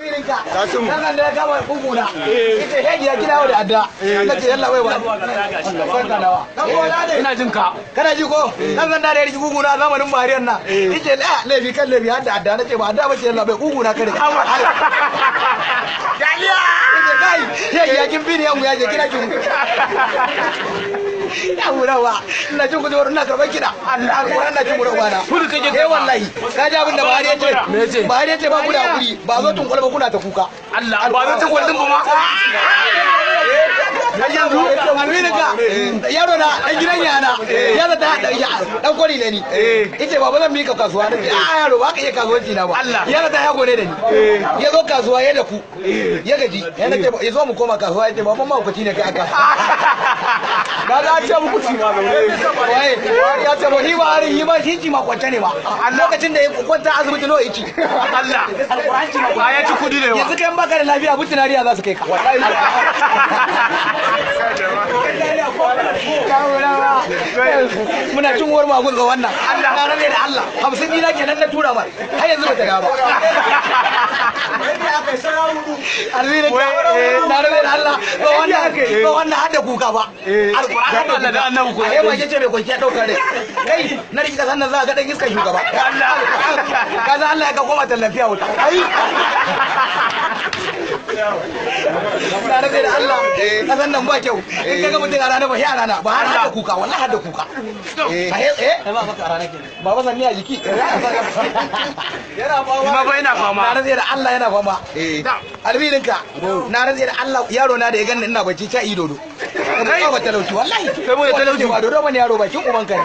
albininka nan da ya kama kuguna ita hegi ya kina da adda nace yalla wai ba farka nawa ina jin ka kana ji ko nan da ya riki kuguna zamanin bariyan nan yace la laifi kan laifi har da adda nace ba adda bace yalla bai kuguna kare daliya kai hegi ya kin bini yan ya je kina kin ya murawa ina jin ku ina karban kida Allah alquran na jin murawa na kudi kake eh wallahi ka ji abin da Buhari yace Buhari yace ba ku da hakuri ba zo tun kwalba kuna ta kuka Allah ba zo tun kwaldin ba ma yanzu albininka yaro na dan gidan yana ya da dan kwari ne ni yace baba zan mika kasuwa ne a yaro ba ka iya kasuwanci na ba ya da ya gone da ni ya zo kasuwa ya da ku ya gaji ya zo mu koma kasuwa yace baba ma ku ne kai aka na da ce muku ci ma zaune wai ya ce ba ni ba shi ci ma kwanta ne ba lokacin da ya kwanta asibiti no yake Allah alquran ci ma ya ci kudi ne wa yanzu kai baka da lafiya butinariya za su kai ka wallahi muna cin uwar magun ga wannan Allah na rane da Allah 50 dina kenan na tura mar har yanzu bata ga ba alwira na rane da Allah ba wannan hada kuka ba alquran Allah da annabi ko ai ba yace mai kwanci ya dauka dai kai na riki kasan nan za ga dan iskar shugaba Allah kaza Allah ya ka koma tallafiya wuta ai na rage da Allah kasan nan ba kyau in kaga mutum a rana ba a rana ba har da kuka wallahi har da kuka ba maka a rana ke baba sanni a jiki yana fama ba yana fama na rage da Allah yana fama albininka na rage da Allah yaro na da ya ganni ina bacci ta ido do kai ba talauci wallahi kai ba talauci ba dodo bane yaro bakin ubanka ne